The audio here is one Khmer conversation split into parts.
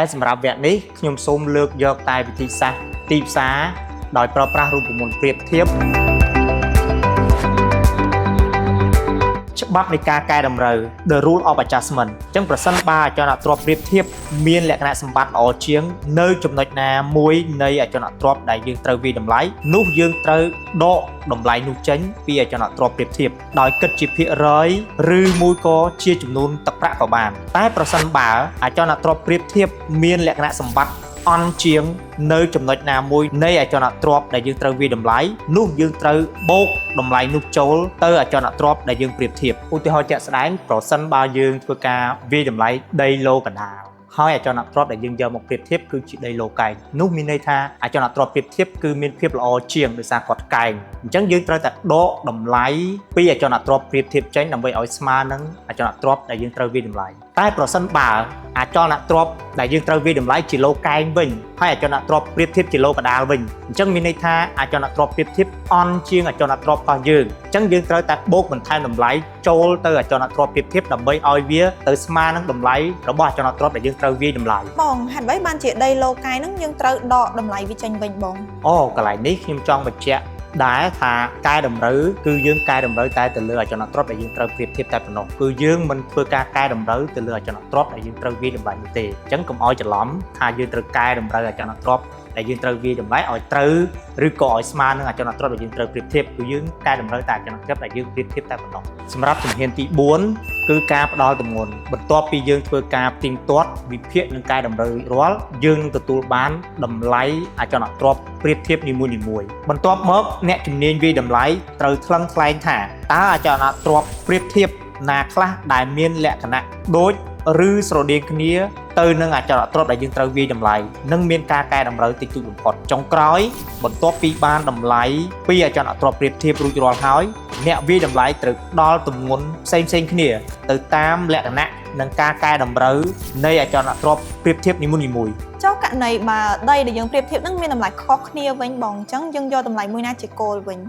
តែសម្រាប់វគ្គនេះខ្ញុំសូមលើកយកតែវិធីសាស្ត្រទីផ្សារដោយប្រើប្រាស់រូបមន្តប្រៀបធៀបច្បាប់នៃការកែតម្រូវ The Rule of Adjustment អញ្ចឹងប្រសិនបើអចលនទ្រព្យប្រៀបធៀបមានលក្ខណៈសម្បត្តិល្អជាងនៅចំណុចណាមួយនៃអចលនទ្រព្យដែលយើងត្រូវវិតម្លៃនោះយើងត្រូវដកតម្លៃនោះចេញពីអចលនទ្រព្យប្រៀបធៀបដោយគិតជាភាគរយឬមួយក៏ជាចំនួនទឹកប្រាក់ក៏បានតែប្រសិនបើអចលនទ្រព្យប្រៀបធៀបមានលក្ខណៈសម្បត្តិអន់ជាងនៅចំណុចណាមួយនៃអចលនទ្រព្យដែលយើងត្រូវវិតម្លៃនោះយើងត្រូវបូកតម្លៃនោះចូលទៅអចលនទ្រព្យដែលយើងប្រៀបធៀបឧទាហរណ៍ជាក់ស្ដែងប្រសិនបើយើងធ្វើការវិតម្លៃដីឡូកណ្ដាលហើយអចលនទ្រព្យដែលយើងយកមកប្រៀបធៀបគឺជាដីឡូកែងនោះមានន័យថាអចលនទ្រព្យប្រៀបធៀបគឺមានភាពល្អជាងដោយសារគាត់កែងអញ្ចឹងយើងត្រូវតែដកតម្លៃពីអចលនទ្រព្យប្រៀបធៀបចេញដើម្បីឲ្យស្មើនឹងអចលនទ្រព្យដែលយើងត្រូវវិតម្លៃតែប្រសិនបើអចលនទ្រព្យដែលយើងត្រូវវិតម្លៃជាឡូកែងវិញហើយអចលនទ្រព្យប្រៀបធៀបជាឡូកដាលវិញអញ្ចឹងមានន័យថាអចលនទ្រព្យប្រៀបធៀបអន់ជាងអចលនទ្រព្យរបស់យើងអញ្ចឹងយើងត្រូវតែបូកបន្ថែមតម្លៃចូលទៅអចលនទ្រព្យប្រៀបធៀបដើម្បីឲ្យវាទៅស្មើនឹងតម្លៃរបស់អចលនទ្រព្យដែលយើងត្រូវវិតម្លៃបងហេតុអ្វីបានជាដីឡូកែងហ្នឹងយើងត្រូវដកតម្លៃវាចេញវិញបងកន្លែងនេះខ្ញុំចង់បញ្ជាក់ដែរថាកែតម្រូវគឺយើងកែតម្រូវតែទៅលើអចលនទ្រព្យដែលយើងត្រូវប្រៀបធៀបតែប៉ុណ្ណោះគឺយើងមិនធ្វើការកែតម្រូវទៅលើអចលនទ្រព្យដែលយើងត្រូវវិតម្លៃនោះទេអញ្ចឹងកុំឲ្យច្រឡំថាយើងត្រូវកែតម្រូវអចលនទ្រព្យដែលយើងត្រូវវិតម្លៃឲ្យត្រូវឬក៏ឲ្យស្មើនឹងអចលនទ្រព្យដែលយើងត្រូវប្រៀបធៀបគឺយើងកែតម្រូវតែអចលនទ្រព្យដែលយើងប្រៀបធៀបតែប៉ុណ្ណោះសម្រាប់ជំហានទី4គឺការផ្ដល់ទម្ងន់បន្ទាប់ពីយើងធ្វើការផ្ទៀងទាត់វិភាគនិងកែតម្រូវរាល់យើងនឹងទទួលបានតម្លៃអចលនទ្រព្យប្រៀបធៀបនីមួយៗបន្ទាប់មកអ្នកជំនាញវិតម្លៃត្រូវថ្លឹងថ្លែងថាតើអចលនទ្រព្យប្រៀបធៀបណាខ្លះដែលមានលក្ខណៈដូចឬស្រដៀងគ្នាទៅនឹងអចលនទ្រព្យដែលយើងត្រូវវិតម្លៃនិងមានការកែតម្រូវតិចតួចបំផុតចុងក្រោយបន្ទាប់ពីបានតម្លៃពីអចលនទ្រព្យប្រៀបធៀបរួចរាល់ហើយអ្នកវិតម្លៃត្រូវផ្ដល់ទម្ងន់ផ្សេងៗគ្នាទៅតាមលក្ខណៈនិងការកែតម្រូវនៃអចលនទ្រព្យប្រៀបធៀបនីមួយៗចុះករណីបើដីដែលយើងប្រៀបធៀបនឹងមានតម្លៃខុសគ្នាវិញបងអញ្ចឹងយើងយកតម្លៃមួយណាជាគោលវិញ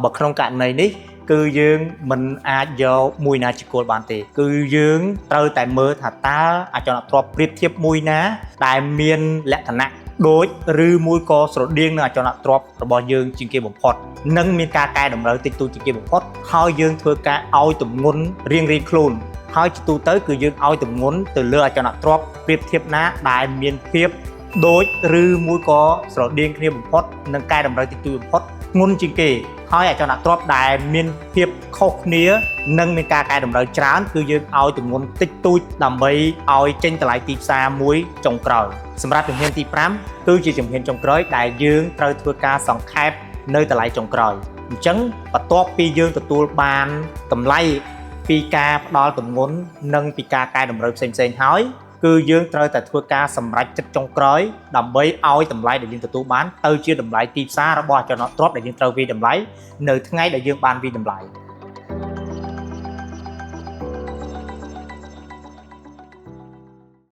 បើក្នុងករណីនេះគឺយើងមិនអាចយកមួយណាជាគោលបានទេគឺយើងត្រូវតែមើលថាតើអចលនទ្រព្យប្រៀបធៀបមួយណាដែលមានលក្ខណៈដូចឬមួយក៏ស្រដៀងនឹងអចលនទ្រព្យរបស់យើងជាងគេបំផុតនិងមានការកែតម្រូវតិចតួចជាងគេបំផុតហើយយើងធ្វើការឲ្យទម្ងន់រៀងៗខ្លួនហើយជាទូទៅគឺយើងឲ្យទម្ងន់ទៅលើអចលនទ្រព្យប្រៀបធៀបណាដែលមានភាពដូចឬមួយក៏ស្រដៀងគ្នាបំផុតនិងកែតម្រូវតិចតួចបំផុតធ្ងន់ជាងគេហើយអចលនទ្រព្យដែលមានភាពខុសគ្នានិងមានការកែតម្រូវច្រើនគឺយើងឲ្យទម្ងន់តិចតួចដើម្បីឲ្យចេញតម្លៃទីផ្សារមួយចុងក្រោយសម្រាប់ជំហានទី5គឺជាជំហានចុងក្រោយដែលយើងត្រូវធ្វើការសង្ខេបនៅតម្លៃចុងក្រោយអញ្ចឹងបន្ទាប់ពីយើងទទួលបានតម្លៃពីការផ្ដល់ទម្ងន់និងពីការកែតម្រូវផ្សេងៗហើយគឺយើងត្រូវតែធ្វើការសម្រេចចិត្តចុងក្រោយដើម្បីឲ្យតម្លៃដែលយើងទទួលបានទៅជាតម្លៃទីផ្សាររបស់អចលនទ្រព្យដែលយើងត្រូវវិតម្លៃនៅថ្ងៃដែលយើងបានវិតម្លៃ